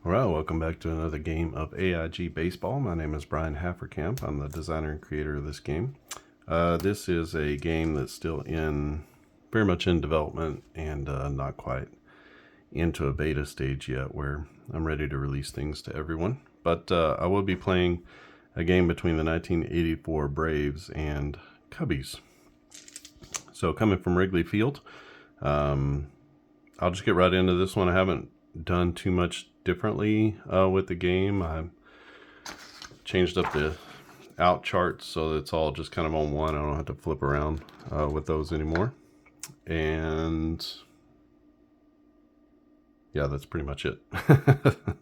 Alright, welcome back to another game of AIG Baseball. My name is Brian Hafferkamp. I'm the designer and creator of this game. This is a game that's still very much in development and not quite into a beta stage yet where I'm ready to release things to everyone. But I will be playing a game between the 1984 Braves and Cubbies. So coming from Wrigley Field, I'll just get right into this one. I haven't done too much differently with the game. I changed up the out charts so that it's all just kind of on one. I don't have to flip around with those anymore. And yeah, that's pretty much it.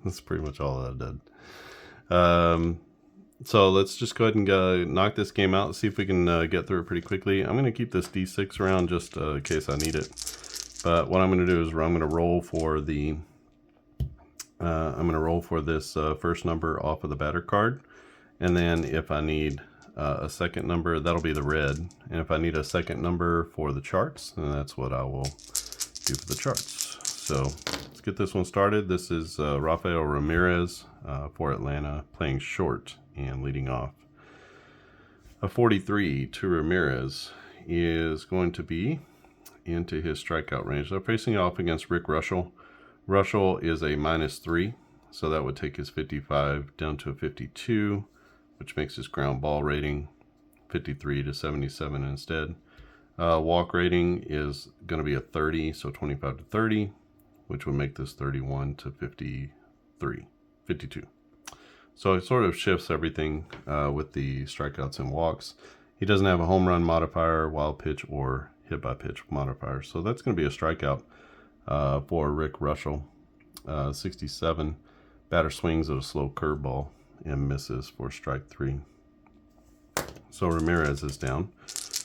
That's pretty much all that I did. So let's just go ahead and knock this game out and see if we can get through it pretty quickly. I'm going to keep this D6 around just in case I need it. But what I'm going to do is I'm going to roll for the this first number off of the batter card, and then if I need a second number, that'll be the red, and if I need a second number for the charts, then that's what I will do for the charts. So let's get this one started. This is Rafael Ramirez for Atlanta, playing short and leading off. A 43 to Ramirez is going to be into his strikeout range. They're facing off against Rick Russell. Russell is a -3, so that would take his 55 down to a 52, which makes his ground ball rating 53 to 77 instead. Walk rating is going to be a 30, so 25 to 30, which would make this 31 to 52. So it sort of shifts everything with the strikeouts and walks. He doesn't have a home run modifier, wild pitch, or hit by pitch modifier, so that's going to be a strikeout for Rick Russell. 67. Batter swings at a slow curveball and misses for strike 3. So Ramirez is down.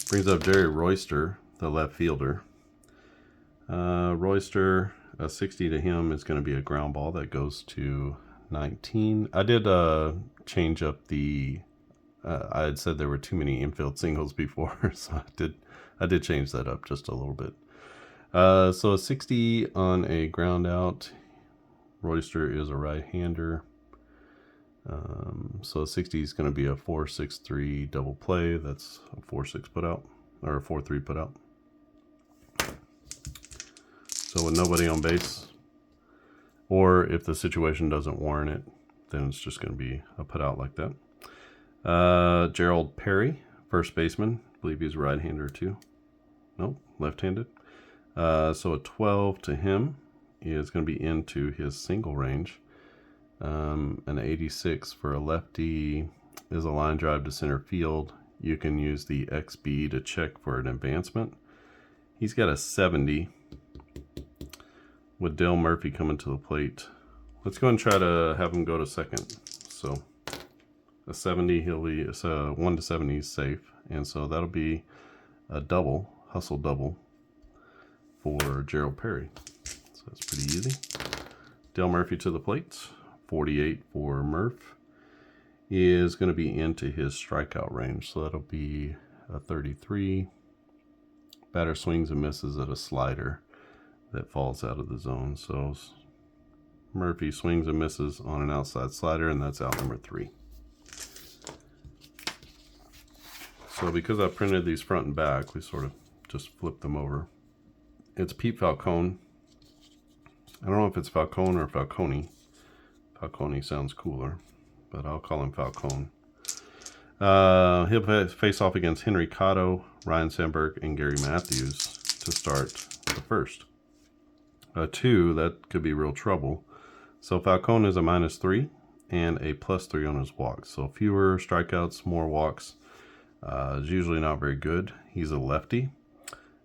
Brings up Jerry Royster, the left fielder. Royster, a 60 to him is going to be a ground ball that goes to 19. I did change up the I had said there were too many infield singles before, so I did change that up just a little bit. So a 60 on a ground out. Royster is a right-hander. So a 60 is going to be a 4-6-3 double play. That's a 4-6 put out, or a 4-3 put out. So with nobody on base, or if the situation doesn't warrant it, then it's just going to be a put out like that. Gerald Perry, first baseman. I believe he's a right-hander too. Nope, left-handed. So a 12 to him is going to be into his single range. An 86 for a lefty is a line drive to center field. You can use the XB to check for an advancement. He's got a 70 with Dale Murphy coming to the plate. Let's go and try to have him go to second. So a 70, it's a 1 to 70 is safe, and so that'll be a double, hustle double for Gerald Perry. So that's pretty easy. Dale Murphy to the plate. 48 for Murph is going to be into his strikeout range. So that'll be a 33. Batter swings and misses at a slider that falls out of the zone. So Murphy swings and misses on an outside slider, and that's out number 3. So because I printed these front and back, we sort of just flip them over. It's Pete Falcone. I don't know if it's Falcone or Falcone. Falcone sounds cooler, but I'll call him Falcone. He'll face off against Henry Cotto, Ryan Sandberg, and Gary Matthews to start the first. 2, that could be real trouble. So Falcone is a -3 and a +3 on his walks. So fewer strikeouts, more walks. Is usually not very good. He's a lefty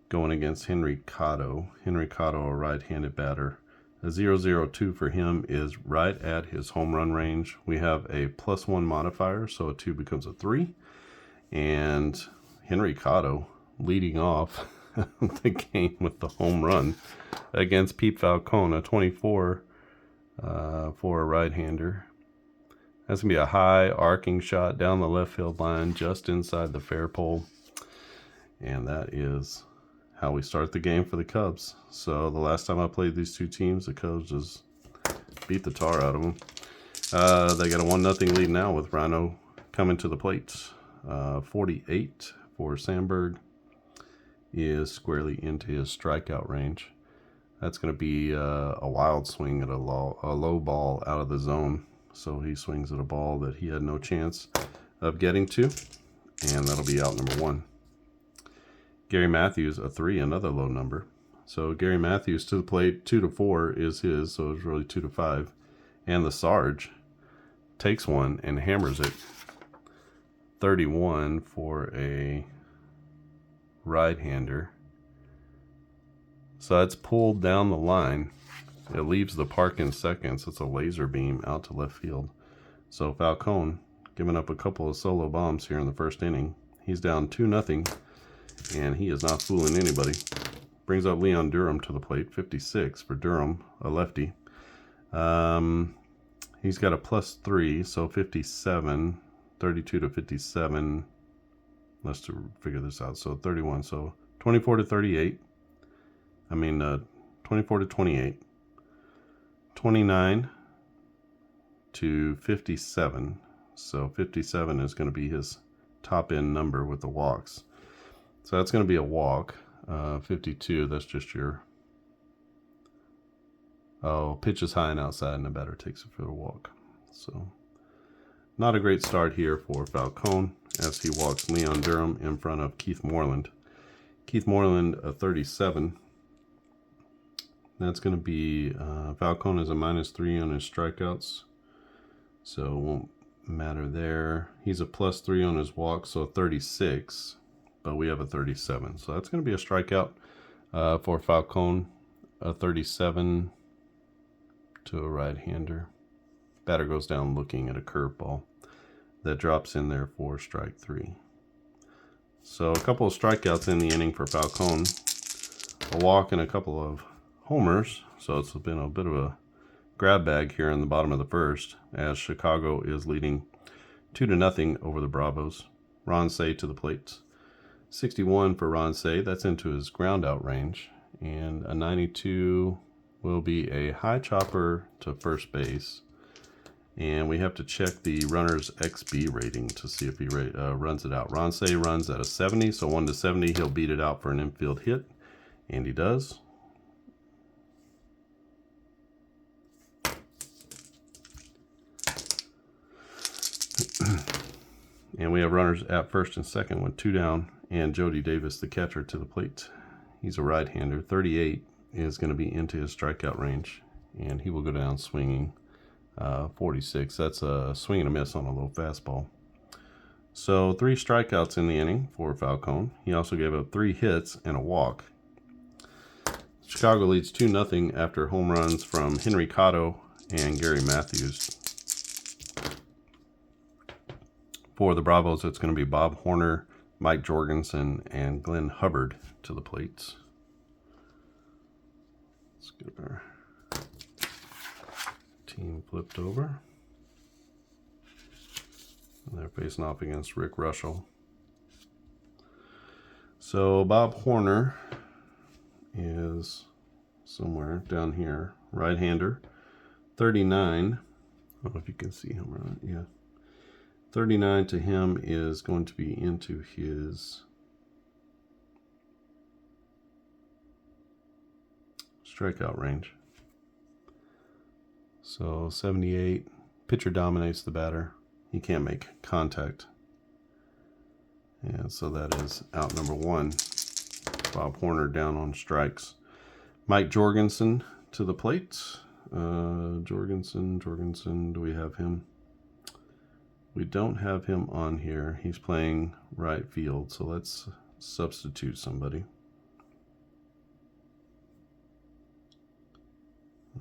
going against Henry Cotto. Henry Cotto, a right-handed batter. A 0-0-2 for him is right at his home run range. We have a +1 modifier, so a 2 becomes a 3. And Henry Cotto leading off the game with the home run against Pete Falcone, a 24 for a right-hander. That's going to be a high arcing shot down the left field line just inside the fair pole. And that is how we start the game for the Cubs. So the last time I played these two teams, the Cubs was beat the tar out of them. They got a 1-0 lead now with Rhino coming to the plate. 48 for Sandberg is squarely into his strikeout range. That's going to be a wild swing at a low ball out of the zone. So he swings at a ball that he had no chance of getting to, and that'll be out number 1. Gary Matthews, a 3, another low number. So Gary Matthews to the plate, 2-4 is his, so it's really 2-5. And the Sarge takes one and hammers it. 31 for a right-hander. So that's pulled down the line. It leaves the park in seconds. It's a laser beam out to left field. So Falcone giving up a couple of solo bombs here in the first inning. He's down 2-0, and he is not fooling anybody. Brings up Leon Durham to the plate, 56 for Durham, a lefty. He's got a +3, so 57, 32 to 57. Let's figure this out. So 31, so 24 to 38. 24 to 28. 29 to 57. So 57 is going to be his top end number with the walks. So that's going to be a walk. 52, that's just your... Oh, pitch is high and outside, and the batter takes it for the walk. So not a great start here for Falcone as he walks Leon Durham in front of Keith Moreland. Keith Moreland, a 37. That's going to be, Falcone is a -3 on his strikeouts, so it won't matter there. He's a +3 on his walks, so 36, but we have a 37. So that's going to be a strikeout for Falcone, a 37 to a right-hander. Batter goes down looking at a curveball that drops in there for strike 3. So a couple of strikeouts in the inning for Falcone, a walk and a couple of homers. So it's been a bit of a grab bag here in the bottom of the first as Chicago is leading 2-0 over the Bravos. Ron Cey to the plate. 61 for Ron Cey. That's into his ground out range. And a 92 will be a high chopper to first base. And we have to check the runner's XB rating to see if he runs it out. Ron Cey runs at a 70, so 1 to 70, he'll beat it out for an infield hit. And he does. And we have runners at first and second with 2 down, and Jody Davis, the catcher, to the plate. He's a right-hander. 38 is going to be into his strikeout range, and he will go down swinging. 46, that's a swing and a miss on a low fastball. So 3 strikeouts in the inning for Falcone. He also gave up 3 hits and a walk. Chicago leads 2-0 after home runs from Henry Cotto and Gary Matthews. For the Bravos, it's going to be Bob Horner, Mike Jorgensen, and Glenn Hubbard to the plates. Let's get our team flipped over. And they're facing off against Rick Russell. So Bob Horner is somewhere down here, right-hander, 39. I don't know if you can see him, right? Yeah. 39 to him is going to be into his strikeout range. So 78, pitcher dominates the batter. He can't make contact. And so that is out number 1. Bob Horner down on strikes. Mike Jorgensen to the plate. Jorgensen, do we have him? We don't have him on here. He's playing right field, so let's substitute somebody.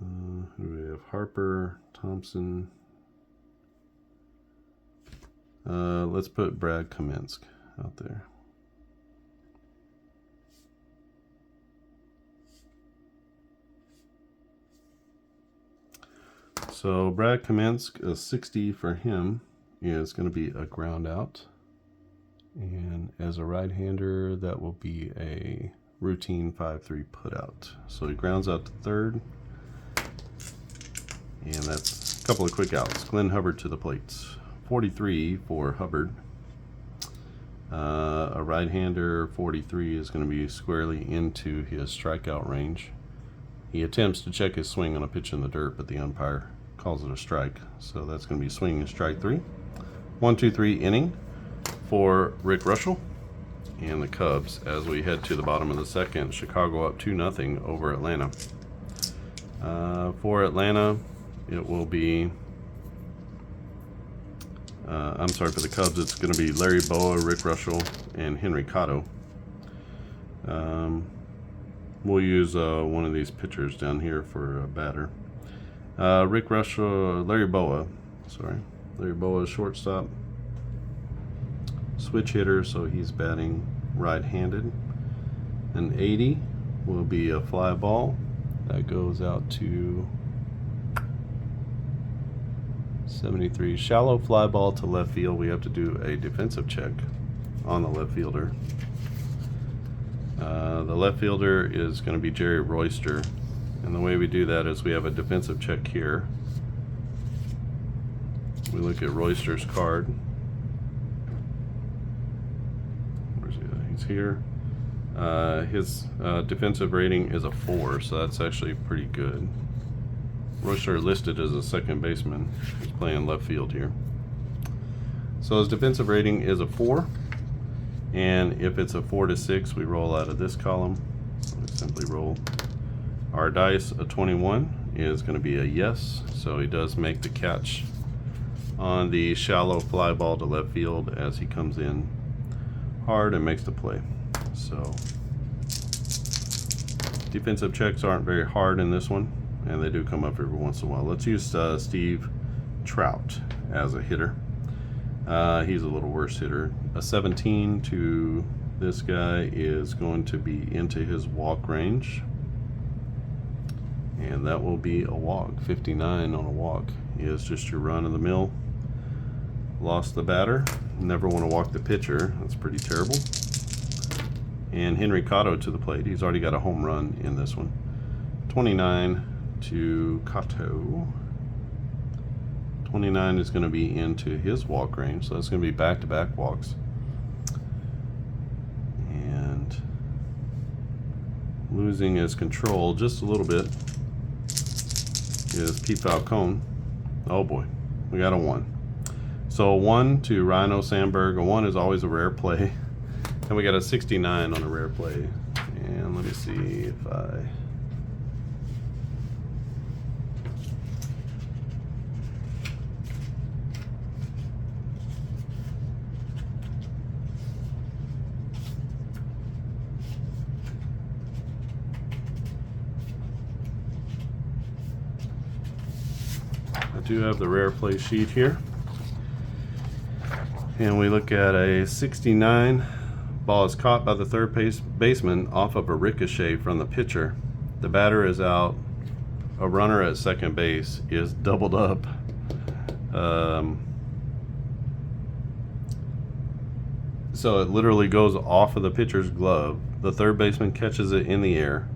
Who do we have? Harper, Thompson. Let's put Brad Kaminsky out there. So Brad Kaminsky, a 60 for him, is going to be a ground out. And as a right-hander, that will be a routine 5-3 put out. So he grounds out to third. And that's a couple of quick outs. Glenn Hubbard to the plate. 43 for Hubbard. A right-hander, 43, is going to be squarely into his strikeout range. He attempts to check his swing on a pitch in the dirt, but the umpire calls it a strike. So that's going to be swinging and strike 3. 1-2-3 inning for Rick Russell and the Cubs as we head to the bottom of the second. Chicago up 2-0 over Atlanta. For Atlanta, it will be, for the Cubs, it's going to be Larry Boa, Rick Russell, and Henry Cotto. We'll use one of these pitchers down here for a batter. Larry Boa is shortstop, switch hitter, so he's batting right-handed. An 80 will be a fly ball that goes out to 73. Shallow fly ball to left field. We have to do a defensive check on the left fielder. The left fielder is going to be Jerry Royster, and the way we do that is we have a defensive check here. We look at Royster's card. Where's he at? He's here. His defensive rating is a 4, so that's actually pretty good. Royster listed as a second baseman. He's playing left field here. So his defensive rating is a 4, and if it's a 4 to 6, we roll out of this column. We simply roll our dice. A 21 is going to be a yes, so he does make the catch on the shallow fly ball to left field as he comes in hard and makes the play. So defensive checks aren't very hard in this one, and they do come up every once in a while. Let's use Steve Trout as a hitter. He's a little worse hitter. A 17 to this guy is going to be into his walk range, and that will be a walk. 59 on a walk is just your run-of-the-mill. Lost the batter. Never want to walk the pitcher. That's pretty terrible. And Henry Cotto to the plate. He's already got a home run in this one. 29 to Cotto. 29 is going to be into his walk range, so that's going to be back-to-back walks. And losing his control just a little bit is Pete Falcone. Oh boy, we got a 1. So a 1 to Rhino Sandberg. A 1 is always a rare play. And we got a 69 on a rare play. And let me see if I do have the rare play sheet here. And we look at a 69. Ball is caught by the third baseman off of a ricochet from the pitcher. The batter is out. A runner at second base is doubled up. So it literally goes off of the pitcher's glove. The third baseman catches it in the air,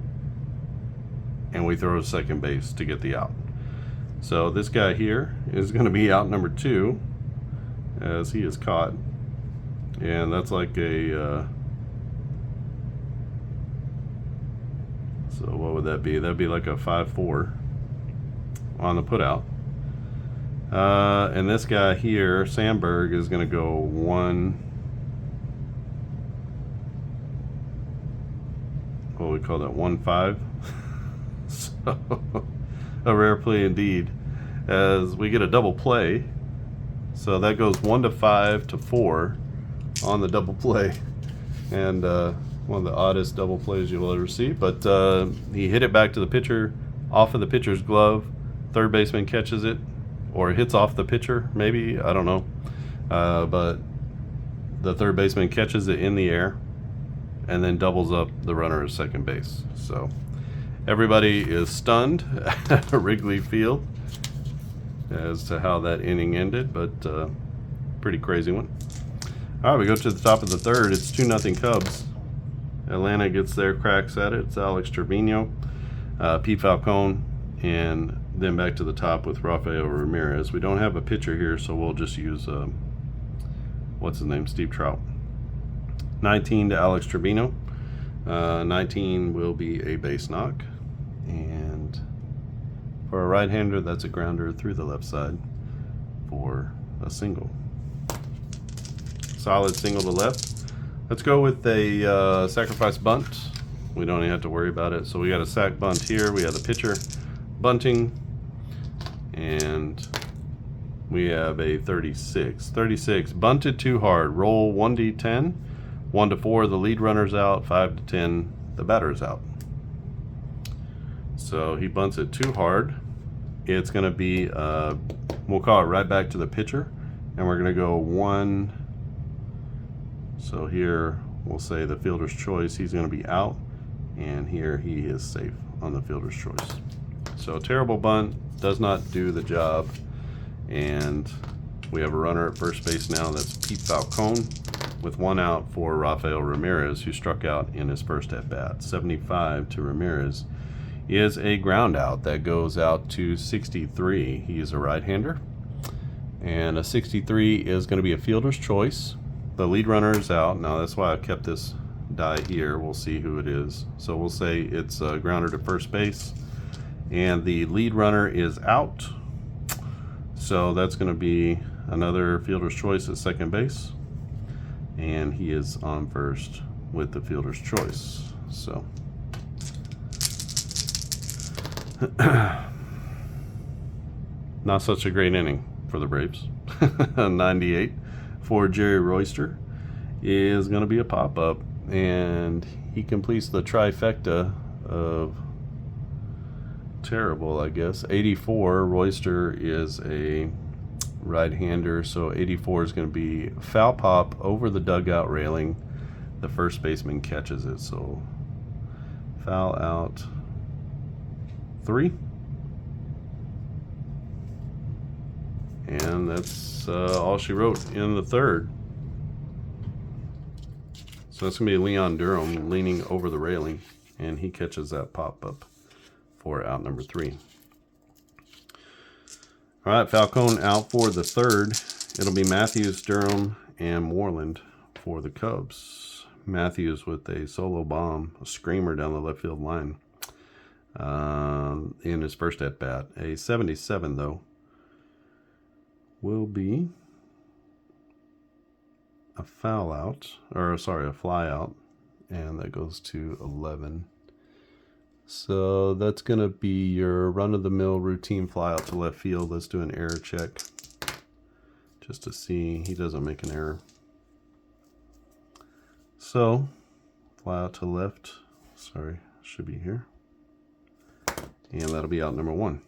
and we throw to second base to get the out. So this guy here is going to be out number 2 as he is caught. And that's like a, so what would that be? That'd be like a 5-4 on the putout. And this guy here, Sandberg, is going to go 1, what do we call that, 1-5? So, a rare play indeed, as we get a double play. So that goes 1 to 5 to 4 on the double play, and one of the oddest double plays you'll ever see. But he hit it back to the pitcher off of the pitcher's glove. Third baseman catches it, or hits off the pitcher, maybe, I don't know. But the third baseman catches it in the air and then doubles up the runner at second base. So everybody is stunned at Wrigley Field as to how that inning ended, but pretty crazy one. All right, we go to the top of the third. It's 2-0 Cubs. Atlanta gets their cracks at it. It's Alex Trevino, Pete Falcone, and Then back to the top with Rafael Ramirez. We don't have a pitcher here, so we'll just use, what's his name, Steve Trout. 19 to Alex Trevino. 19 will be a base knock. And for a right-hander, that's a grounder through the left side for a single. Solid single to left. Let's go with a sacrifice bunt. We don't even have to worry about it. So we got a sac bunt here. We have the pitcher bunting. And we have a 36. 36, bunted too hard. Roll 1d10. 1 to 4, the lead runner's out. 5 to 10, the batter's out. So he bunts it too hard. It's going to be, we'll call it right back to the pitcher. And we're going to go 1. So here we'll say the fielder's choice. He's going to be out. And here he is safe on the fielder's choice. So terrible bunt, does not do the job. And we have a runner at first base now. That's Pete Falcone with 1 out for Rafael Ramirez, who struck out in his first at bat. 75 to Ramirez is a ground out that goes out to 63. He is a right-hander. And a 63 is going to be a fielder's choice. The lead runner is out. Now that's why I kept this die here. We'll see who it is. So we'll say it's a grounder to first base. And the lead runner is out. So that's going to be another fielder's choice at second base. And he is on first with the fielder's choice. So not such a great inning for the Braves. 98 for Jerry Royster is going to be a pop-up. And he completes the trifecta of terrible, I guess. 84, Royster is a right-hander, so 84 is going to be foul pop over the dugout railing. The first baseman catches it, so foul out 3. And that's all she wrote in the third. So that's going to be Leon Durham leaning over the railing, and he catches that pop-up for out number 3. All right, Falcone out for the third. It'll be Matthews, Durham, and Moreland for the Cubs. Matthews with a solo bomb, a screamer down the left field line in his first at bat. A 77, though, will be a foul out, or sorry, a fly out, and that goes to 11. So that's going to be your run-of-the-mill routine fly out to left field. Let's do an error check just to see he doesn't make an error. So fly out to left, sorry, should be here. And that'll be out number 1.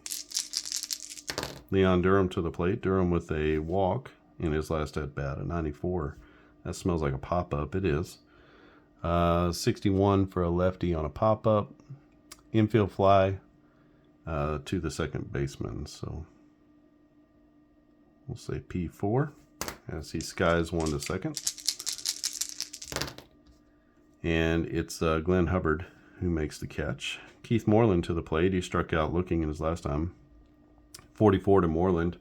Leon Durham to the plate. Durham with a walk in his last at bat, a 94. That smells like a pop-up. It is. 61 for a lefty on a pop-up. Infield fly to the second baseman. So we'll say P4 as he skies 1 to second. And it's Glenn Hubbard who makes the catch. Keith Moreland to the plate. He struck out looking in his last time. 44 to Moreland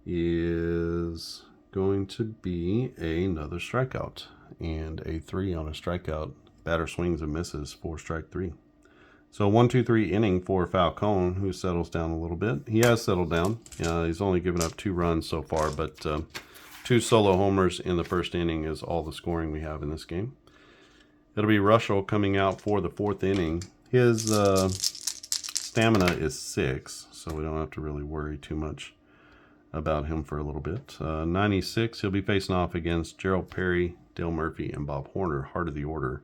is going to be another strikeout. And a 3 on a strikeout. Batter swings and misses for strike 3. So 1-2-3 inning for Falcone, who settles down a little bit. He has settled down. He's only given up 2 runs so far, but 2 solo homers in the first inning is all the scoring we have in this game. It'll be Russell coming out for the 4th inning. His stamina is 6, so we don't have to really worry too much about him for a little bit. 96, he'll be facing off against Gerald Perry, Dale Murphy, and Bob Horner, heart of the order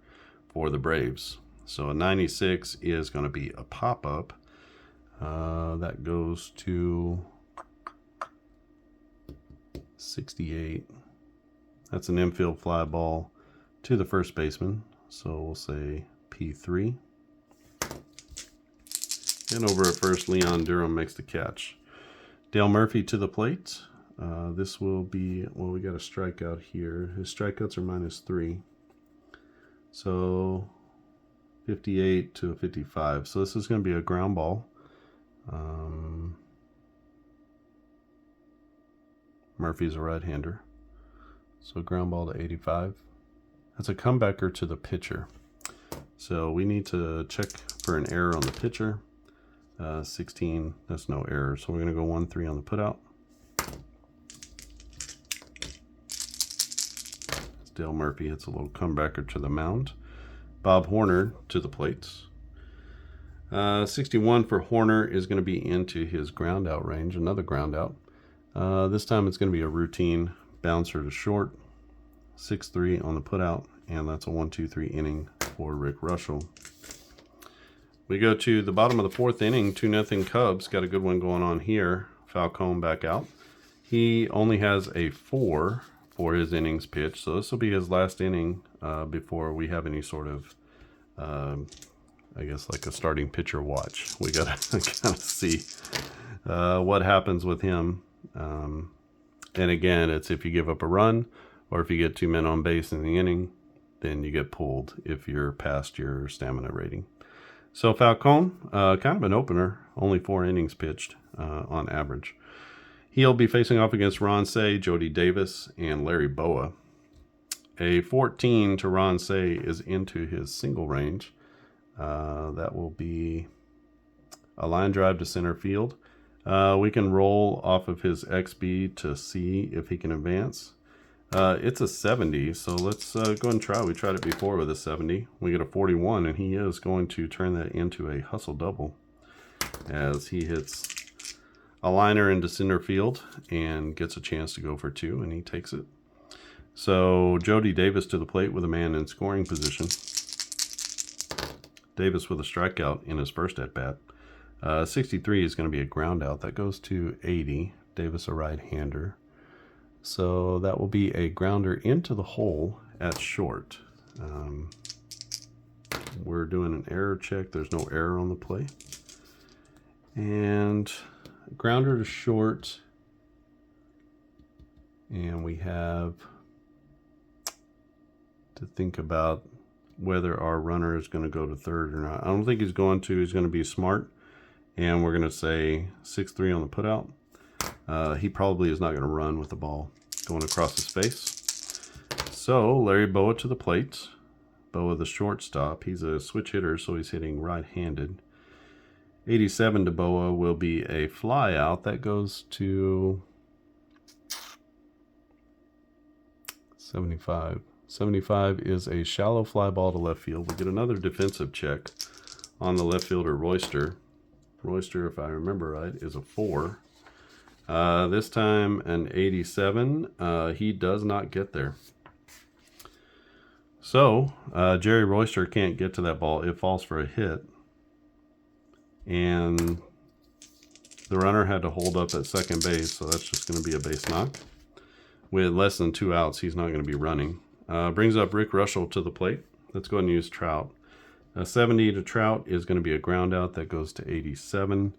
for the Braves. So a 96 is going to be a pop-up. That goes to 68. That's an infield fly ball to the first baseman. So we'll say P3. And over at first, Leon Durham makes the catch. Dale Murphy to the plate. This will be, well, we got a strikeout here. His strikeouts are -3. So 58 to a 55. So this is going to be a ground ball. Murphy's a right-hander. So ground ball to 85. That's a comebacker to the pitcher. So we need to check for an error on the pitcher. 16, that's no error. So we're going to go 1-3 on the putout. Dale Murphy hits a little comebacker to the mound. Bob Horner to the plates. 61 for Horner is going to be into his ground out range, another ground out. This time it's going to be a routine bouncer to short. 6-3 on the putout, and that's a 1-2-3 inning for Rick Russell. We go to the bottom of the 4th inning, 2-0 Cubs. Got a good one going on here. Falcone back out. He only has a 4 for his innings pitched, so this will be his last inning before we have any sort of, I guess, like a starting pitcher watch. We gotta kind of see what happens with him. And again, it's if you give up a run or if you get 2 men on base in the inning, then you get pulled if you're past your stamina rating. So Falcone, kind of an opener, only 4 innings pitched on average. He'll be facing off against Ron Cey, Jody Davis, and Larry Boa. A 14 to Ron Cey is into his single range. That will be a line drive to center field. We can roll off of his XB to see if he can advance. It's a 70, so let's go ahead and try. We tried it before with a 70. We get a 41, and he is going to turn that into a hustle double as he hits a liner into center field and gets a chance to go for 2, and he takes it. So Jody Davis to the plate with a man in scoring position. Davis with a strikeout in his first at-bat. 63 is going to be a ground out. That goes to 80. Davis a right-hander. So that will be a grounder into the hole at short. We're doing an error check. There's no error on the play. And grounder to short. And we have to think about whether our runner is going to go to third or not. I don't think he's going to. He's going to be smart. And we're going to say 6-3 on the putout. He probably is not going to run with the ball going across his face. So Larry Boa to the plate. Boa the shortstop. He's a switch hitter, so he's hitting right-handed. 87 to Boa will be a fly out. That goes to 75. 75 is a shallow fly ball to left field. We get another defensive check on the left fielder, Royster. Royster, if I remember right, is a 4. This time an 87. He does not get there. So Jerry Royster can't get to that ball. It falls for a hit. And the runner had to hold up at second base, so that's just going to be a base knock. With less than 2 outs, he's not going to be running. Brings up Rick Russell to the plate. Let's go ahead and use Trout. 70 to Trout is going to be a ground out. That goes to 87.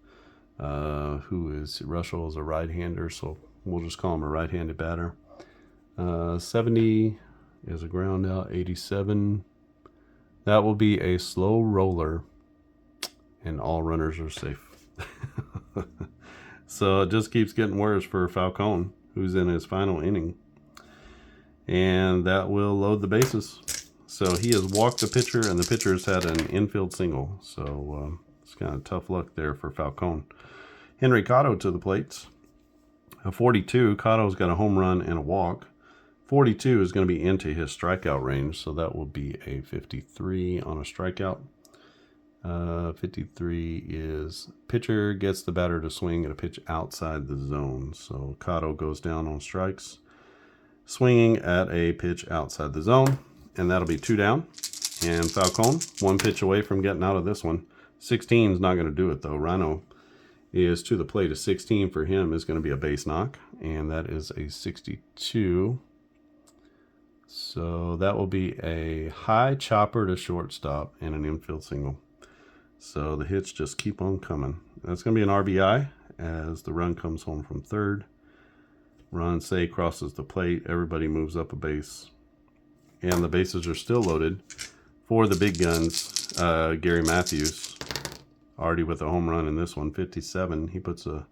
Russell is a right-hander, so we'll just call him a right-handed batter. 70 is a ground out. 87. That will be a slow roller, and all runners are safe. So it just keeps getting worse for Falcone, who's in his final inning. And that will load the bases. So he has walked the pitcher, and the pitcher's had an infield single. So it's kind of tough luck there for Falcone. Henry Cotto to the plate. A 42. Cotto's got a home run and a walk. 42 is going to be into his strikeout range, so that will be a 53 on a strikeout. 53 is pitcher gets the batter to swing at a pitch outside the zone. So Cotto goes down on strikes, swinging at a pitch outside the zone, and that'll be 2 down. And Falcone, 1 pitch away from getting out of this one. 16 is not going to do it, though. Rhino is to the plate. A 16 for him is going to be a base knock, and that is a 62. So that will be a high chopper to shortstop and an infield single. So the hits just keep on coming. That's going to be an RBI as the run comes home from third. Ron Cey crosses the plate. Everybody moves up a base. And the bases are still loaded for the big guns. Gary Matthews already with a home run in this one, 57. He puts a,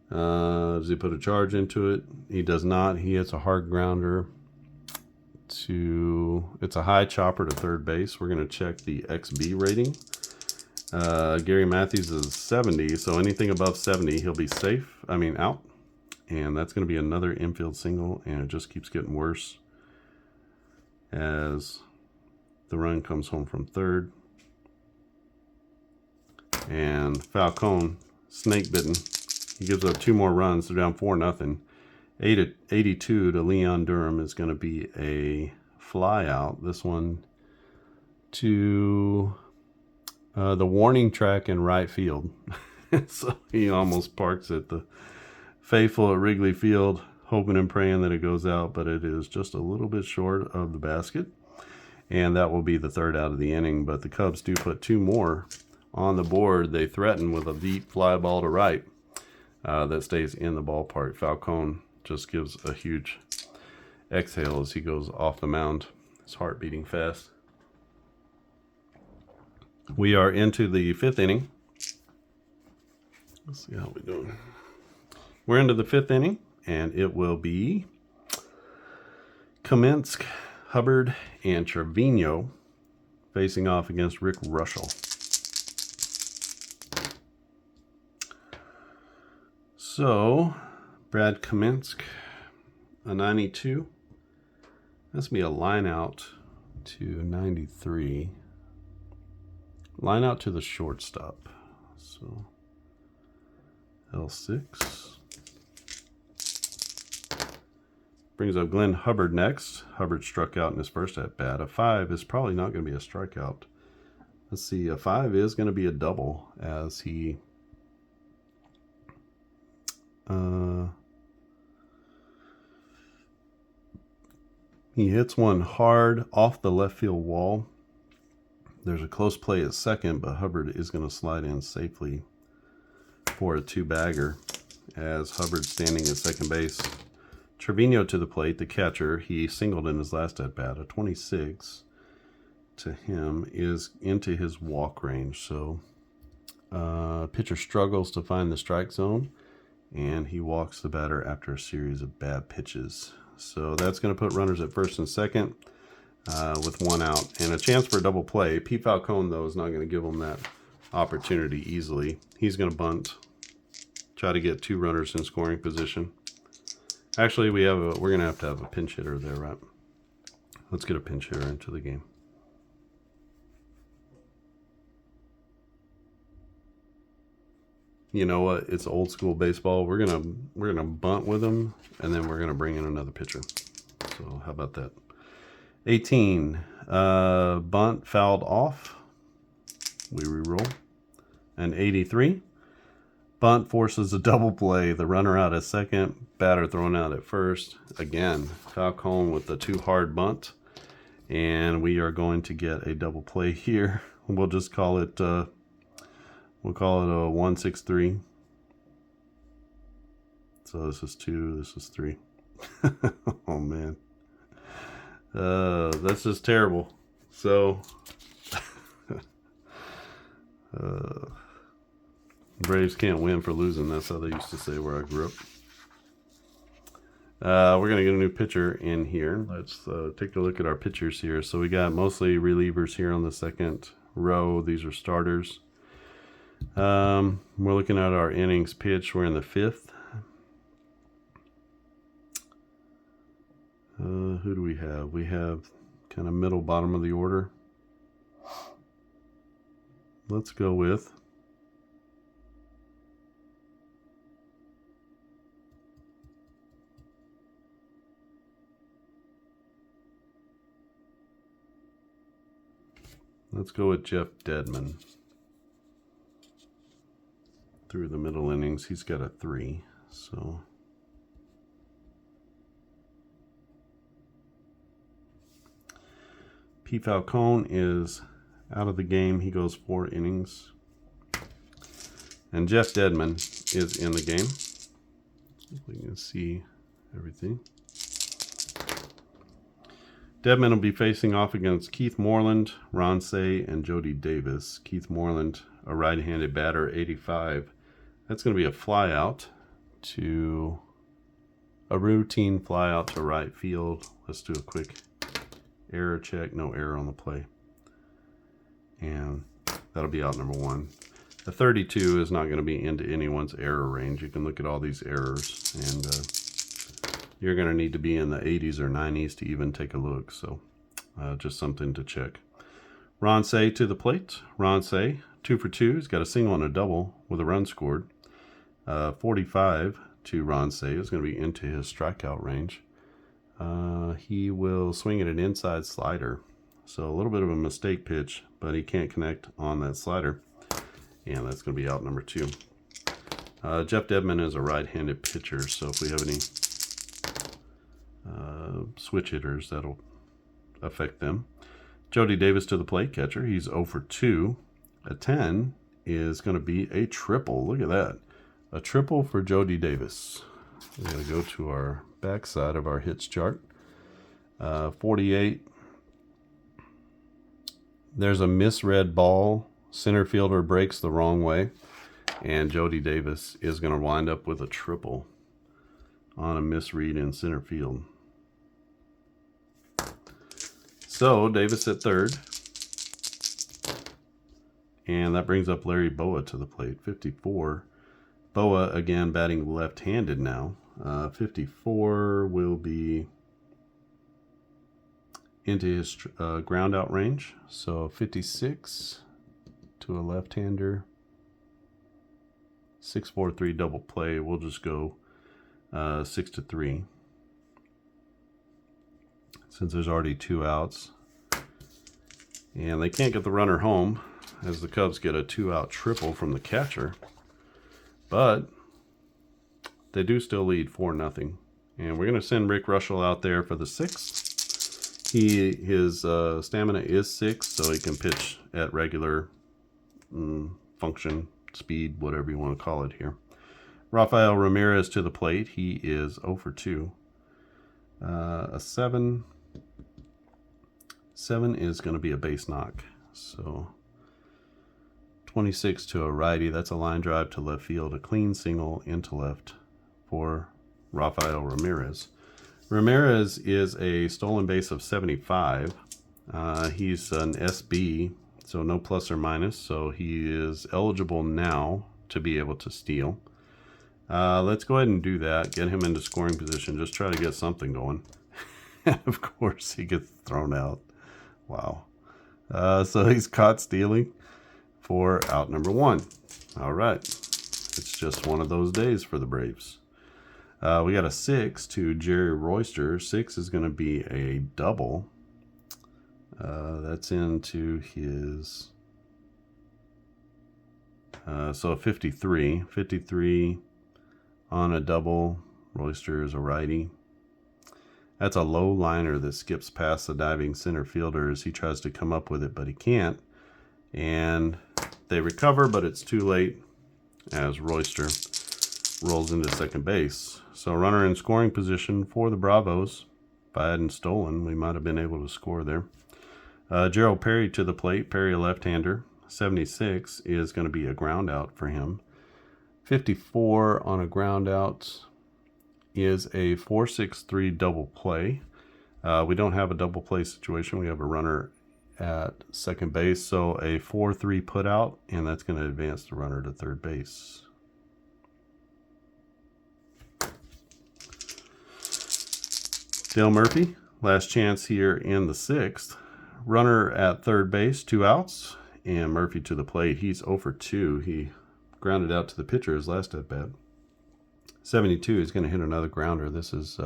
does he put a charge into it? He does not. He hits a hard grounder to, it's a high chopper to third base. We're going to check the XB rating. Gary Matthews is 70, so anything above 70, he'll be safe. I mean, out. And that's going to be another infield single, and it just keeps getting worse as the run comes home from third. And Falcone, snake bitten. He gives up 2 more runs. They're down 4-0. 82 to Leon Durham is going to be a fly out. This one to the warning track in right field. So he almost parks at the faithful at Wrigley Field, hoping and praying that it goes out, but it is just a little bit short of the basket. And that will be the 3rd out of the inning, but the Cubs do put 2 more on the board. They threaten with a deep fly ball to right that stays in the ballpark. Falcone just gives a huge exhale as he goes off the mound, his heart beating fast. We are into the 5th inning. Let's see how we're doing. We're into the 5th inning, and it will be Kamensk, Hubbard, and Trevino facing off against Rick Russell. So, Brad Kamensk, a 92. That's me a line out to 93. Line out to the shortstop. So, L6. Brings up Glenn Hubbard next. Hubbard struck out in his first at bat. A 5 is probably not going to be a strikeout. Let's see, a 5 is going to be a double as he hits one hard off the left field wall. There's a close play at second, but Hubbard is going to slide in safely for a 2-bagger as Hubbard's standing at second base. Trevino to the plate, the catcher. He singled in his last at-bat. A 26 to him is into his walk range. So pitcher struggles to find the strike zone, and he walks the batter after a series of bad pitches. So that's going to put runners at first and second with 1 out. And a chance for a double play. Pete Falcone, though, is not going to give him that opportunity easily. He's going to bunt, try to get 2 runners in scoring position. Actually, we're going to have a pinch hitter there, right? Let's get a pinch hitter into the game. You know what? It's old school baseball. We're gonna bunt with him, and then we're gonna bring in another pitcher. So how about that? 18. Bunt fouled off. We re-roll. And 83. Bunt forces a double play. The runner out at second, batter thrown out at first. Again, Falcone with the 2 hard bunt. And we are going to get a double play here. We'll just call it a 1-6-3. So this is 2, this is 3. Oh man. That's just terrible. So Braves can't win for losing. That's how they used to say where I grew up. We're going to get a new pitcher in here. Let's take a look at our pitchers here. So we got mostly relievers here on the second row. These are starters. We're looking at our innings pitched. We're in the 5th. Who do we have? We have kind of middle bottom of the order. Let's go with Jeff Dedman. Through the middle innings, he's got a 3. So Pete Falcone is out of the game. He goes 4 innings. And Jeff Dedman is in the game. If we can see everything. Dedman will be facing off against Keith Moreland, Ron Say, and Jody Davis. Keith Moreland, a right-handed batter, 85. That's going to be a fly out to a routine fly out to right field. Let's do a quick error check. No error on the play. And that'll be out number 1. The 32 is not going to be into anyone's error range. You can look at all these errors, and you're going to need to be in the 80s or 90s to even take a look. So just something to check. Ron Say to the plate. Ron Say, 2 for 2. He's got a single and a double with a run scored. 45 to Ron Say is going to be into his strikeout range. He will swing at an inside slider. So a little bit of a mistake pitch, but he can't connect on that slider. And that's going to be out number 2. Jeff Dedman is a right-handed pitcher, so if we have any switch hitters, that'll affect them. Jody Davis to the plate, catcher. He's 0 for 2. A 10 is going to be a triple. Look at that. A triple for Jody Davis. We're going to go to our backside of our hits chart. 48. There's a misread ball. Center fielder breaks the wrong way. And Jody Davis is going to wind up with a triple on a misread in center field. So Davis at third. And that brings up Larry Boa to the plate, 54. Boa again batting left-handed now. 54 will be into his ground out range. So 56 to a left-hander. 6-4-3 double play. We'll just go 6-3. Since there's already 2 outs. And they can't get the runner home as the Cubs get a 2-out triple from the catcher. But they do still lead 4-0. And we're going to send Rick Russell out there for the 6th. His stamina is 6, so he can pitch at regular function, speed, whatever you want to call it here. Rafael Ramirez to the plate. He is 0 for 2. A 7. 7 is going to be a base knock. So 26 to a righty. That's a line drive to left field. A clean single into left for Rafael Ramirez. Ramirez is a stolen base of 75. He's an SB, so no plus or minus. So he is eligible now to be able to steal. Let's go ahead and do that. Get him into scoring position. Just try to get something going. And of course, he gets thrown out. Wow. So he's caught stealing for out number 1. All right. It's just one of those days for the Braves. We got a 6 to Jerry Royster. 6 is going to be a double. That's into his... so 53. 53 on a double. Royster is a righty. That's a low liner that skips past the diving center fielder as he tries to come up with it, but he can't. And they recover, but it's too late as Royster rolls into second base. So runner in scoring position for the Bravos. If I hadn't stolen, we might have been able to score there. Gerald Perry to the plate. Perry, a left-hander. 76 is going to be a ground out for him. 54 on a ground out is a 4-6-3 double play. We don't have a double play situation. We have a runner at second base, so a 4-3 put out, and that's going to advance the runner to third base. Dale Murphy, last chance here in the 6th. Runner at third base, 2 outs, and Murphy to the plate. He's 0 for 2. He grounded out to the pitcher his last at bat. 72 is going to hit another grounder. This is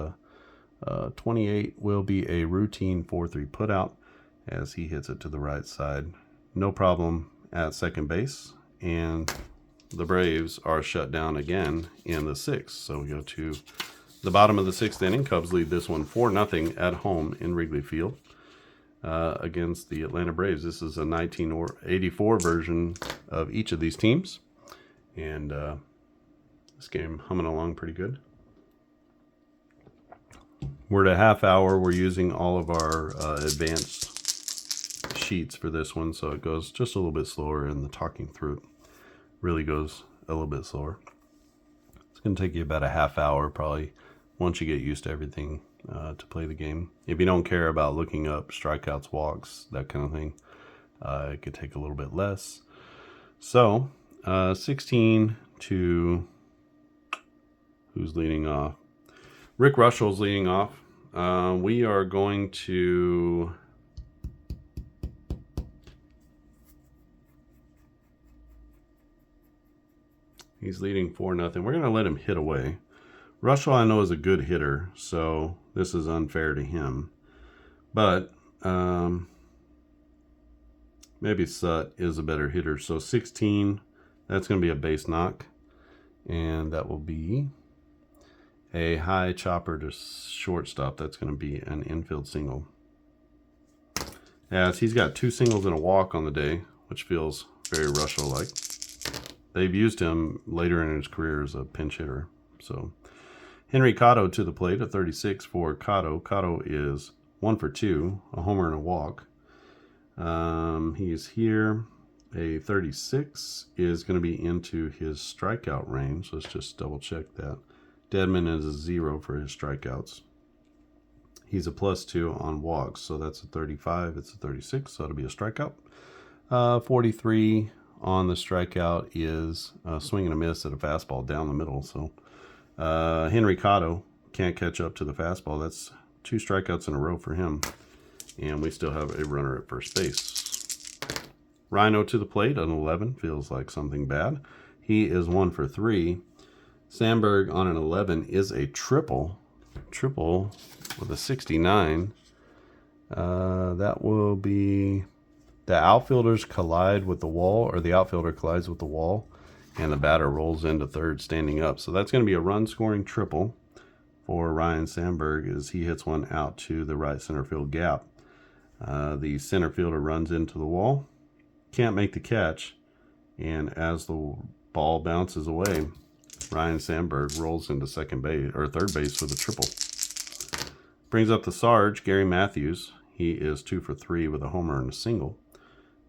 28 will be a routine 4-3 putout as he hits it to the right side. No problem at second base, and the Braves are shut down again in the 6th. So we go to the bottom of the 6th inning. Cubs lead this one 4-0 at home in Wrigley Field against the Atlanta Braves. This is a 1984 version of each of these teams, and this game humming along pretty good. We're at a half hour. We're using all of our advanced sheets for this one, so it goes just a little bit slower in the talking through it. really goes a little bit slower. It's going to take you about a half hour probably once you get used to everything to play the game. If you don't care about looking up strikeouts, walks, that kind of thing, it could take a little bit less. So 16 to, who's leading off? Rick Russell's leading off. We are going to he's leading 4-0. We're going to let him hit away. Russell, I know, is a good hitter, so this is unfair to him. But maybe Sut is a better hitter. So 16, that's going to be a base knock. And that will be a high chopper to shortstop. That's going to be an infield single. As he's got 2 singles and a walk on the day, which feels very Russell-like. They've used him later in his career as a pinch hitter. So Henry Cotto to the plate, a 36 for Cotto. Cotto is 1 for 2, a homer and a walk. He's here. A 36 is going to be into his strikeout range. Let's just double check that. Deadman is a 0 for his strikeouts. He's a +2 on walks, so that's a 35. It's a 36, so it'll be a strikeout. 43 on the strikeout is a swing and a miss at a fastball down the middle. So Henry Cotto can't catch up to the fastball. That's 2 strikeouts in a row for him. And we still have a runner at first base. Rhino to the plate, an 11. Feels like something bad. He is 1 for 3. Sandberg on an 11 is a triple. Triple with a 69. That will be the outfielders collide with the wall, or the outfielder collides with the wall, and the batter rolls into third standing up. So that's going to be a run-scoring triple for Ryan Sandberg as he hits one out to the right center field gap. The center fielder runs into the wall, can't make the catch, and as the ball bounces away, Ryan Sandberg rolls into second base or third base with a triple. Brings up the Sarge, Gary Matthews. He is 2 for 3 with a homer and a single.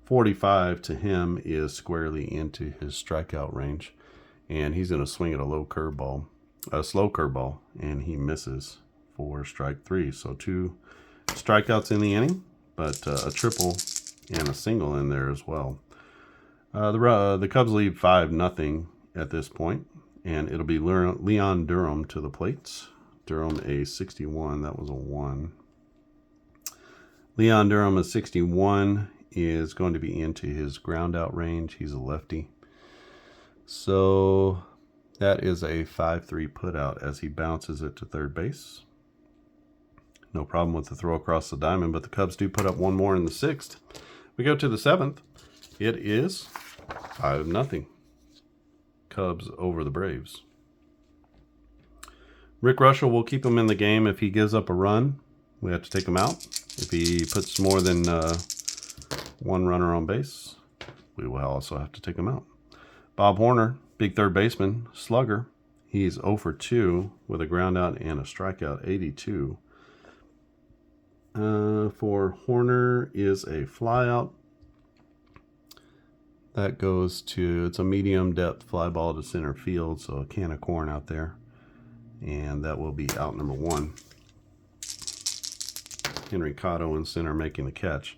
45 to him is squarely into his strikeout range, and he's going to swing at a slow curveball, and he misses for strike 3. So 2 strikeouts in the inning, but a triple and a single in there as well. The Cubs lead 5-0 at this point, and it'll be Leon Durham to the plate. Durham a 61, that was a 1. Leon Durham a 61 is going to be into his ground out range. He's a lefty. So that is a 5-3 put out as he bounces it to third base. No problem with the throw across the diamond, but the Cubs do put up one more in the 6th. We go to the 7th. It is 5-0. Cubs over the Braves. Rick Russell will keep him in the game. If he gives up a run, we have to take him out. If he puts more than 1 runner on base, we will also have to take him out. Bob Horner, big third baseman, slugger. He's 0 for 2 with a ground out and a strikeout, 82. For Horner is a flyout. That goes to, it's a medium depth fly ball to center field, so a can of corn out there. And that will be out number 1. Henry Cotto in center making the catch.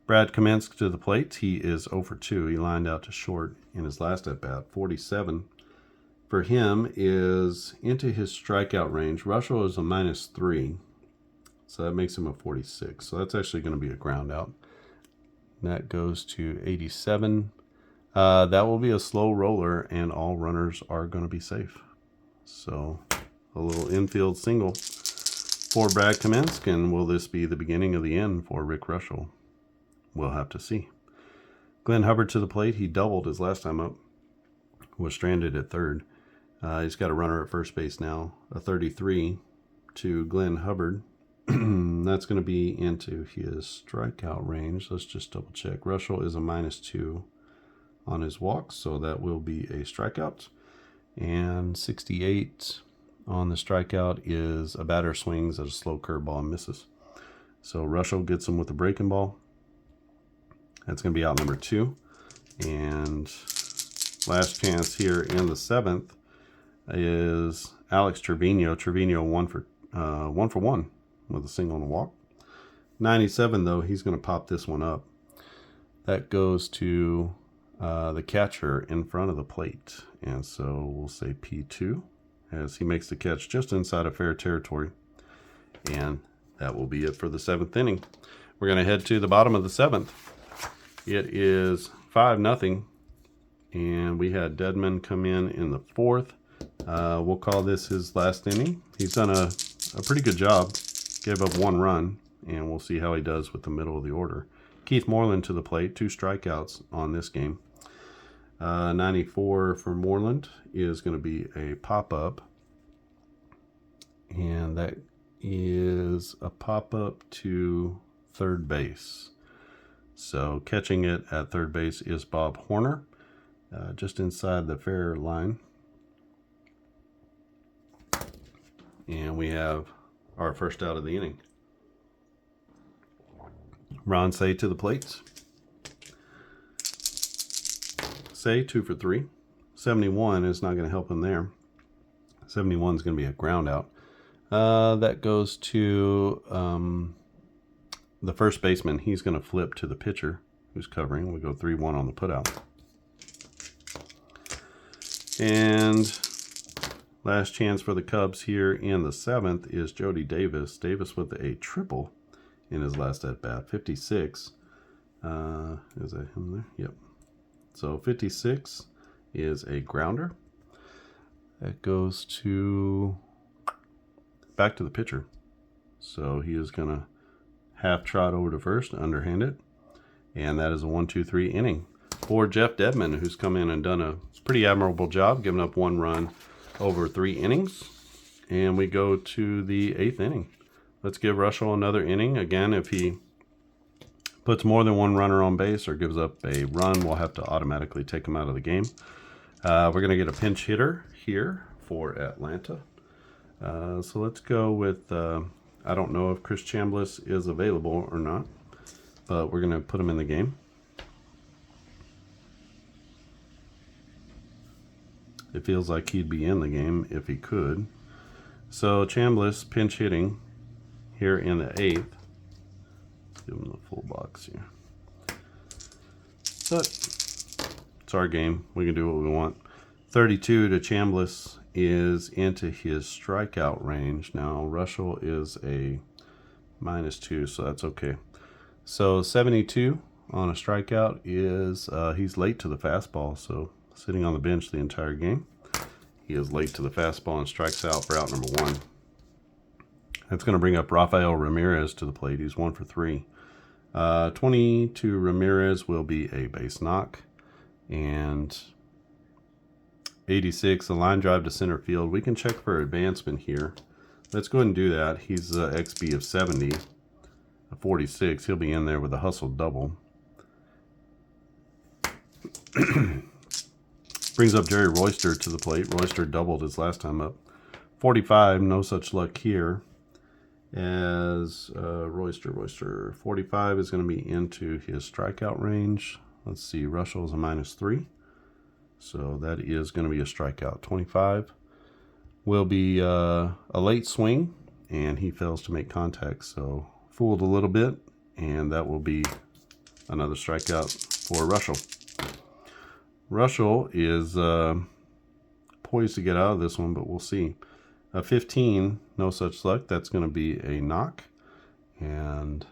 Brad Kamensk to the plate. He is 0 for 2. He lined out to short in his last at bat. 47 for him is into his strikeout range. Russell is a -3, so that makes him a 46. So that's actually going to be a ground out. And that goes to 87. That will be a slow roller, and all runners are going to be safe. So a little infield single for Brad Kamensk, and will this be the beginning of the end for Rick Russell? We'll have to see. Glenn Hubbard to the plate. He doubled his last time up. Was stranded at third. He's got a runner at first base now. A 33 to Glenn Hubbard. That's going to be into his strikeout range. Let's just double check. Russell is a -2 on his walks, so that will be a strikeout. And 68 on the strikeout is a batter swings at a slow curveball and misses. So Russell gets him with a breaking ball. That's going to be out number 2. And Last chance here in the 7th is Alex Trevino. Trevino 1-for-1 with a single and a walk. 97 though, he's going to pop this one up. That goes to the catcher in front of the plate, and so we'll say P2 as he makes the catch just inside of fair territory. And that will be it for the 7th inning. We're going to head to the bottom of the 7th. It is 5-0, and we had Dedman come in the 4th. We'll call this his last inning. He's done a pretty good job. Gave up 1 run, and we'll see how he does with the middle of the order. Keith Moreland to the plate, 2 strikeouts on this game. 94 for Moreland is going to be a pop-up, and that is a pop-up to third base. So catching it at third base is Bob Horner, just inside the fair line. And we have our first out of the inning. Ron Say to the plate. Say 2 for 3. 71 is not going to help him there. 71 is going to be a ground out. That goes to the first baseman. He's going to flip to the pitcher who's covering. We go 3-1 on the putout. And last chance for the Cubs here in the 7th is Jody Davis. Davis with a triple in his last at bat. 56. Is that him there? Yep. So 56 is a grounder. That goes to back to the pitcher. So he is going to half trot over to first, underhand it. And that is a 1-2-3 inning for Jeff Dedman, who's come in and done a pretty admirable job, giving up 1 run over 3 innings. And we go to the 8th inning. Let's give Russell another inning. Again, if he puts more than 1 runner on base or gives up a run, we'll have to automatically take him out of the game. We're going to get a pinch hitter here for Atlanta. So let's go with, I don't know if Chris Chambliss is available or not, but we're going to put him in the game. It feels like he'd be in the game if he could. So Chambliss pinch hitting here in the 8th. Give him the full box here. But it's our game. We can do what we want. 32 to Chambliss is into his strikeout range. Now Russell is a -2, so that's okay. So 72 on a strikeout is he's late to the fastball, so sitting on the bench the entire game. He is late to the fastball and strikes out for out number 1. That's going to bring up Rafael Ramirez to the plate. He's 1 for 3. 20 to Ramirez will be a base knock. And 86, a line drive to center field. We can check for advancement here. Let's go ahead and do that. He's XB of 70. A 46. He'll be in there with a hustle double. Brings up Jerry Royster to the plate. Royster doubled his last time up. 45, no such luck here. As Royster 45 is going to be into his strikeout range. Let's see, Russell is a -3, so that is going to be a strikeout. 25 will be a late swing, and he fails to make contact, so fooled a little bit, and that will be another strikeout for Russell. Russell is poised to get out of this one, but we'll see. 15, no such luck. That's going to be a knock. And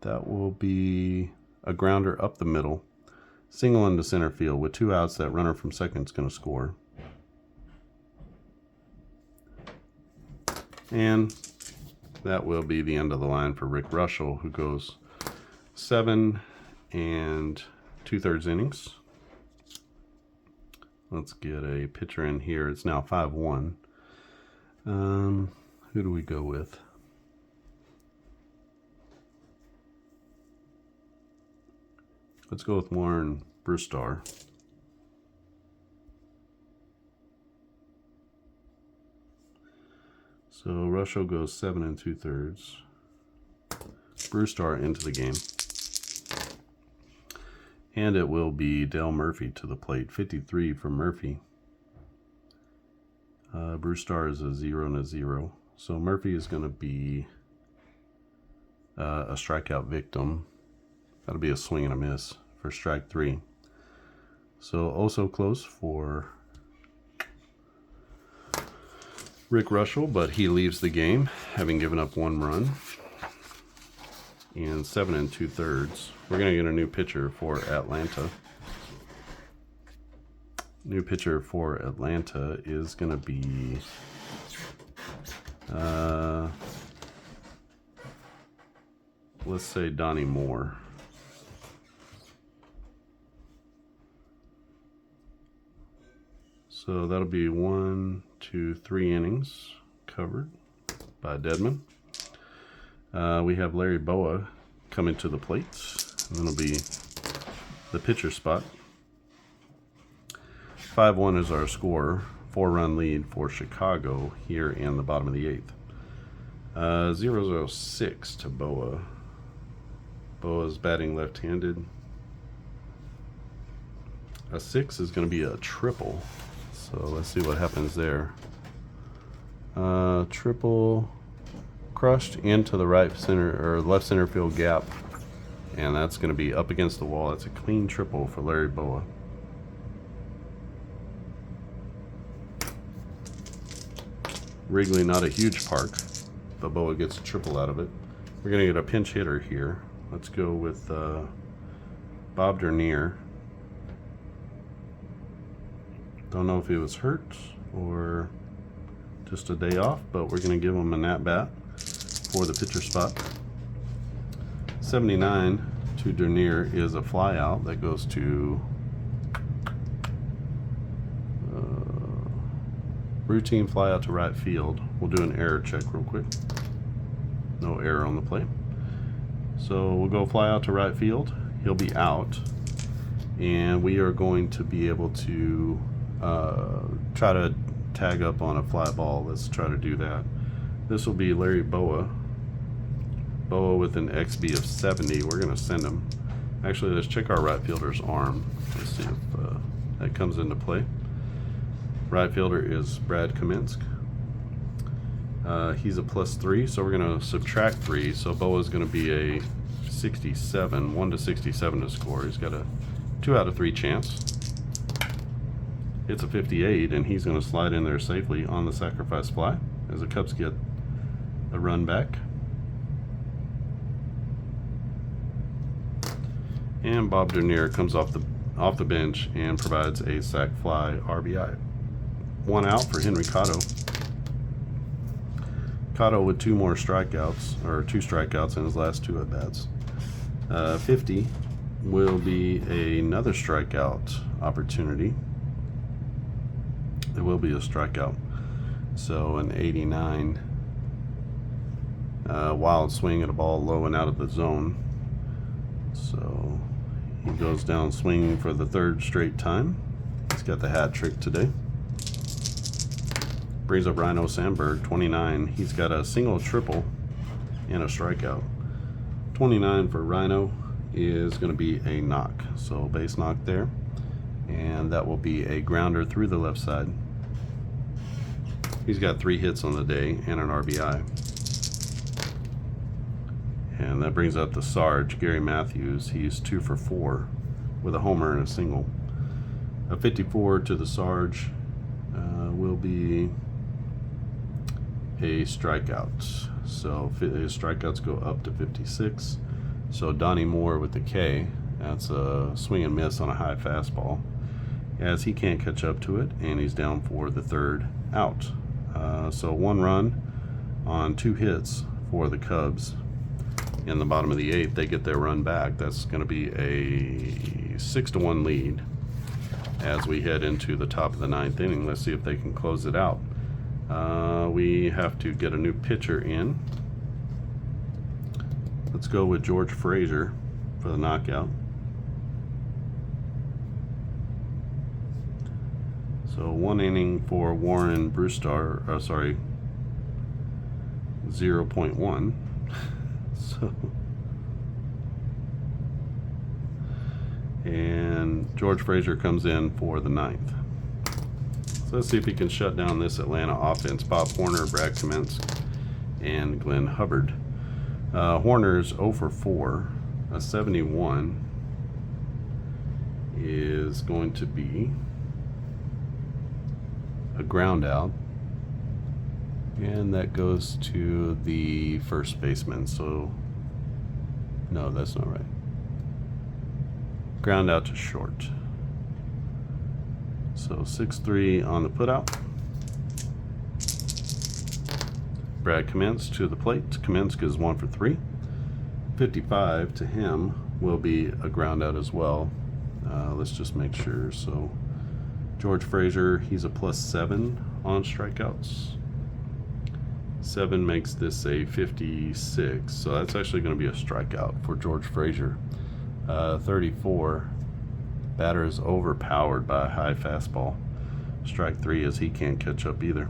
that will be a grounder up the middle. Single into center field. With 2 outs, that runner from second is going to score. And that will be the end of the line for Rick Russell, who goes 7 2/3 innings. Let's get a pitcher in here. It's now 5-1. Who do we go with? Let's go with Warren Brewstar. So Russell goes 7 2/3. Brewstar into the game. And it will be Dale Murphy to the plate. 53 for Murphy. Brewstar is a 0 and a 0. So Murphy is going to be a strikeout victim. That'll be a swing and a miss for strike 3. So also close for Rick Russell, but he leaves the game having given up 1 run in 7 2/3. We're going to get a new pitcher for Atlanta. New pitcher for Atlanta is going to be let's say Donnie Moore. So that'll be 1, 2, 3 innings covered by Dedman. We have Larry Boa coming to the plate. And that'll be the pitcher spot. 5-1 is our score. 4-run lead for Chicago here in the bottom of the 8th. 0-0-6 to Boa. Boa's batting left-handed. A 6 is going to be a triple. So let's see what happens there. Triple crushed into the right center or left center field gap, and that's going to be up against the wall. That's a clean triple for Larry Boa. Wrigley, not a huge park, but Boa gets a triple out of it. We're going to get a pinch hitter here. Let's go with Bob Dernier. Don't know if he was hurt or just a day off, but we're going to give him an at-bat for the pitcher spot. 79 to Dernier is a flyout that goes to routine flyout to right field. We'll do an error check real quick. No error on the play. So we'll go flyout to right field. He'll be out, and we are going to be able to try to tag up on a fly ball. Let's try to do that. This will be Larry Boa. Boa with an XB of 70. We're going to send him. Actually, let's check our right fielder's arm. Let's see if that comes into play. Right fielder is Brad Kaminsky. He's a +3, so we're going to subtract 3. So Boa's going to be a 67, 1 to 67 to score. He's got a 2 out of 3 chance. It's a 58, and he's going to slide in there safely on the sacrifice fly as the Cubs get a run back. And Bob Dernier comes off the bench and provides a sac fly RBI. 1 out for Henry Cotto. Cotto with 2 more strikeouts, or 2 strikeouts in his last 2 at-bats. 50 will be another strikeout opportunity. It will be a strikeout. So an 89. Wild swing at a ball low and out of the zone. So he goes down swinging for the 3rd straight time. He's got the hat trick today. Brings up Rhino Sandberg, 29. He's got a single, triple, and a strikeout. 29 for Rhino is going to be a knock. So base knock there. And that will be a grounder through the left side. He's got 3 hits on the day and an RBI. And that brings up the Sarge, Gary Matthews. He's 2 for 4 with a homer and a single. A 54 to the Sarge will be a strikeout. So his strikeouts go up to 56. So Donnie Moore with the K. That's a swing and miss on a high fastball, as he can't catch up to it, and he's down for the 3rd out. So 1 run on 2 hits for the Cubs. In the bottom of the 8th, they get their run back. That's going to be a 6-1 lead as we head into the top of the 9th inning. Let's see if they can close it out. We have to get a new pitcher in. Let's go with George Frazier for the knockout. So 1 inning for Warren Brewstar, 0.1. So, And George Frazier comes in for the 9th. So let's see if he can shut down this Atlanta offense. Bob Horner, Brad Kamensk, and Glenn Hubbard. Horner's 0 for 4. A 71 is going to be a ground out. And that goes to the first baseman. So, no, that's not right. Ground out to short. So 6-3 on the putout. Brad Kamensk to the plate. Kamensk is 1 for 3. 55 to him will be a ground out as well. Let's just make sure. So George Frazier, he's a +7 on strikeouts. 7 makes this a 56. So that's actually going to be a strikeout for George Frazier. 34. Batter is overpowered by a high fastball. Strike 3 as he can't catch up either.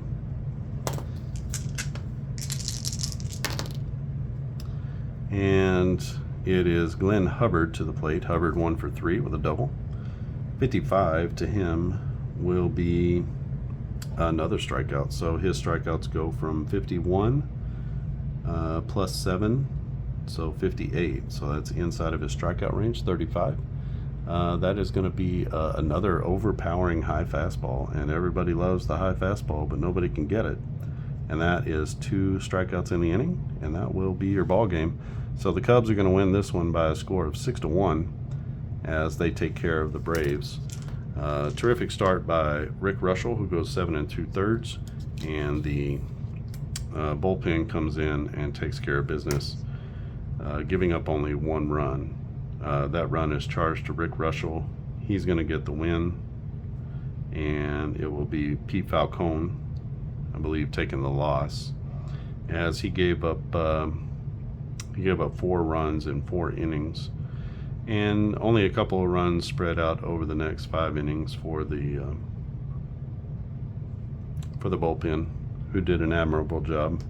And it is Glenn Hubbard to the plate. Hubbard 1 for 3 with a double. 55 to him will be another strikeout. So his strikeouts go from 51 +7, so 58. So that's inside of his strikeout range, 35. That is going to be another overpowering high fastball, and everybody loves the high fastball, but nobody can get it. And that is 2 strikeouts in the inning, and that will be your ball game. So the Cubs are going to win this one by a score of 6-1 as they take care of the Braves. Terrific start by Rick Russell, who goes 7 2/3, and the bullpen comes in and takes care of business, giving up only 1 run. That run is charged to Rick Russell. He's going to get the win, and it will be Pete Falcone, I believe, taking the loss, as he gave up 4 runs in 4 innings, and only a couple of runs spread out over the next 5 innings for the bullpen, who did an admirable job.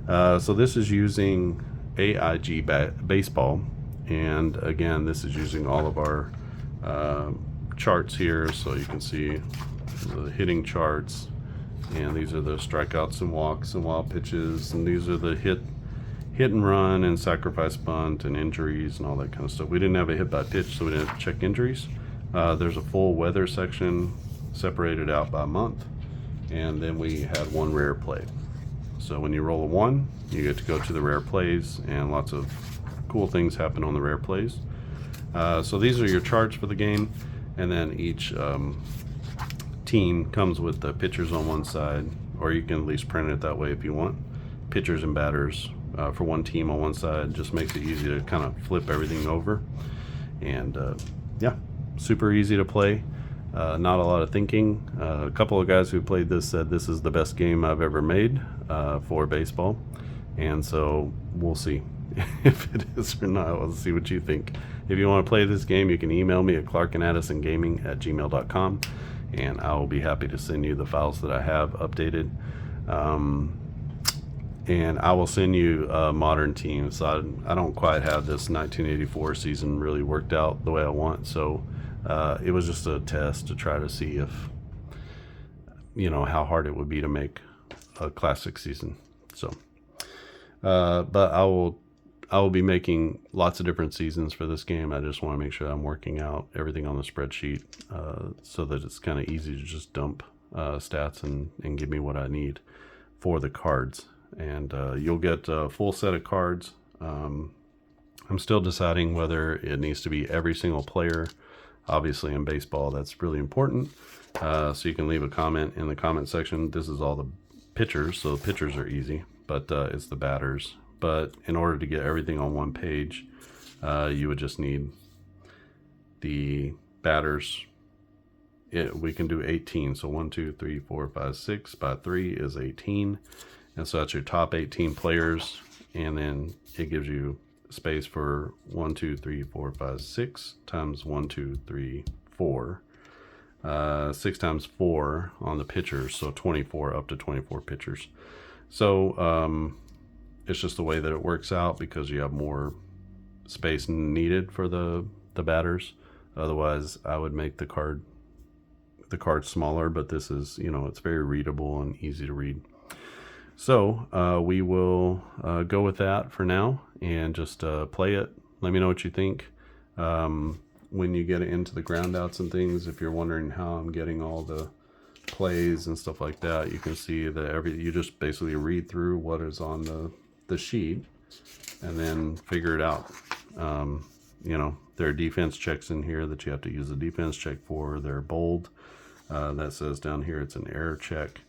So this is using AIG Baseball. And again, this is using all of our charts here, so you can see the hitting charts, and these are the strikeouts and walks and wild pitches, and these are the hit and run and sacrifice bunt and injuries and all that kind of stuff. We didn't have a hit by pitch, so we didn't have to check injuries. There's a full weather section separated out by month, and then we had 1 rare play. So when you roll a 1, you get to go to the rare plays, and lots of cool things happen on the rare plays. So these are your charts for the game, and then each team comes with the pitchers on one side, or you can at least print it that way if you want. Pitchers and batters for one team on one side. Just makes it easy to kind of flip everything over. And yeah, super easy to play. Not a lot of thinking. A couple of guys who played this said this is the best game I've ever made for baseball, and so we'll see if it is or not. We'll see what you think. If you want to play this game, you can email me at clarkandaddisongaming@gmail.com, and I will be happy to send you the files that I have updated. And I will send you modern teams. So I don't quite have this 1984 season really worked out the way I want, so it was just a test to try to see if, how hard it would be to make a classic season. So but I will be making lots of different seasons for this game. I just want to make sure I'm working out everything on the spreadsheet so that it's kind of easy to just dump stats and give me what I need for the cards. And you'll get a full set of cards. I'm still deciding whether it needs to be every single player. Obviously in baseball, that's really important. So you can leave a comment in the comment section. This is all the pitchers, so the pitchers are easy, but it's the batters. But in order to get everything on one page, you would just need the batters. We can do 18. So 1, 2, 3, 4, 5, 6 by 3 is 18. And so that's your top 18 players. And then it gives you space for 1, 2, 3, 4, 5, 6 times 1, 2, 3, 4. 6 times 4 on the pitchers. So 24, up to 24 pitchers. So it's just the way that it works out because you have more space needed for the batters. Otherwise, I would make the card smaller, but this is, it's very readable and easy to read. So we will go with that for now and just play it. Let me know what you think. When you get into the ground outs and things, if you're wondering how I'm getting all the plays and stuff like that, you can see that you just basically read through what is on the sheet and then figure it out. There are defense checks in here that you have to use a defense check for. They're bold. That says down here it's an error check.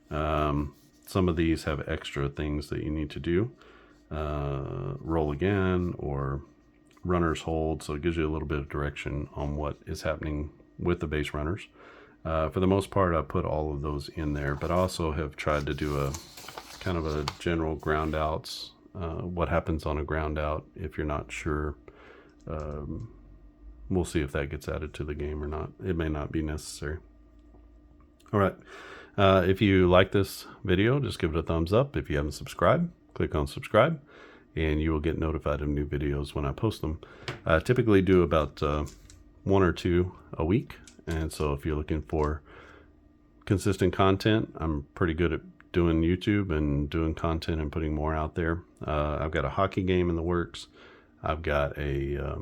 Some of these have extra things that you need to do. Roll again or runner's hold. So it gives you a little bit of direction on what is happening with the base runners. For the most part, I put all of those in there, but I also have tried to do a kind of a general ground outs. What happens on a ground out if you're not sure. We'll see if that gets added to the game or not. It may not be necessary. All right. If you like this video, just give it a thumbs up. If you haven't subscribed, click on subscribe, and you will get notified of new videos when I post them. I typically do about 1 or 2 a week. And so if you're looking for consistent content, I'm pretty good at doing YouTube and doing content and putting more out there. I've got a hockey game in the works. I've got a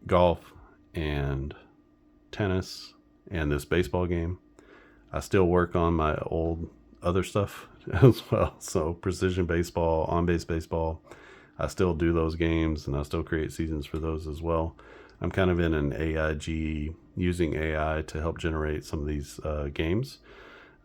golf and tennis and this baseball game. I still work on my old other stuff as well. So precision baseball, on-base baseball, I still do those games and I still create seasons for those as well. I'm kind of in an AIG, using AI to help generate some of these games.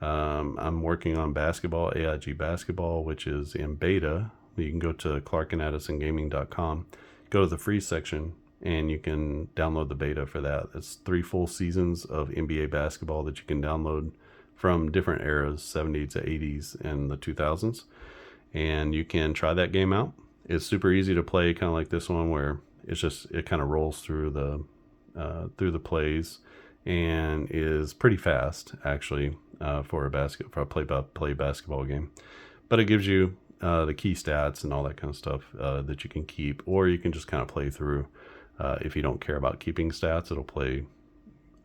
I'm working on basketball, AIG Baseball, which is in beta. You can go to clarkandaddisongaming.com, go to the free section, and you can download the beta for that. It's 3 full seasons of NBA basketball that you can download from different eras, 70s to 80s and the 2000s. And you can try that game out. It's super easy to play, kind of like this one, where it kind of rolls through the plays and is pretty fast, actually, for a play-by-play basketball game. But it gives you the key stats and all that kind of stuff that you can keep, or you can just kind of play through. If you don't care about keeping stats, it'll play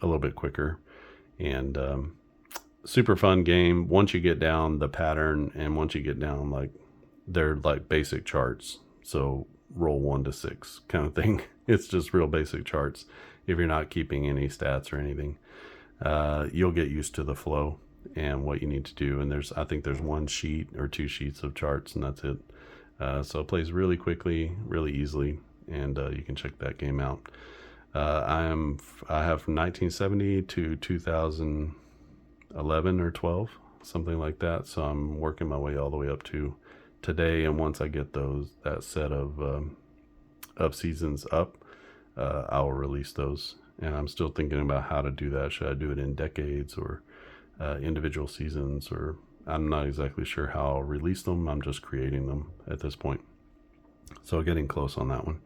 a little bit quicker. And super fun game once you get down the pattern, and once you get down, they're like basic charts. So roll 1 to 6 kind of thing. It's just real basic charts. If you're not keeping any stats or anything, you'll get used to the flow and what you need to do. And I think there's 1 sheet or 2 sheets of charts, and that's it. So it plays really quickly, really easily, and you can check that game out. I have from 1970 to 2011 or 12, something like that. So I'm working my way all the way up to today. And once I get that set of seasons up, I will release those. And I'm still thinking about how to do that. Should I do it in decades or individual seasons? Or I'm not exactly sure how I'll release them. I'm just creating them at this point. So getting close on that one.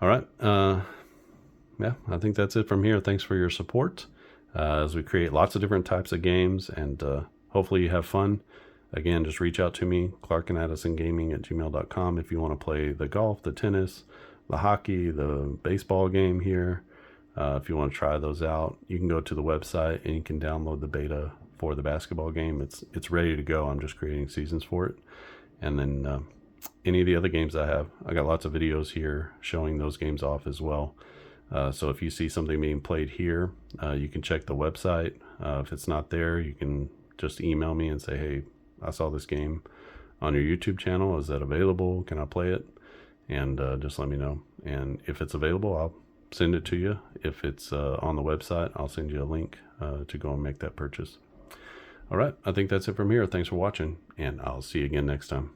All right. Yeah, I think that's it from here. Thanks for your support as we create lots of different types of games, and hopefully you have fun. Again, just reach out to me, clarkandaddisongaming@gmail.com, if you want to play the golf, the tennis, the hockey, the baseball game here. If you want to try those out, you can go to the website and you can download the beta for the basketball game. It's ready to go. I'm just creating seasons for it. And then any of the other games I got lots of videos here showing those games off as well. So if you see something being played here, you can check the website. If it's not there, you can just email me and say, hey, I saw this game on your YouTube channel. Is that available? Can I play it? And just let me know. And if it's available, I'll send it to you. If it's on the website, I'll send you a link to go and make that purchase. All right, I think that's it from here. Thanks for watching, and I'll see you again next time.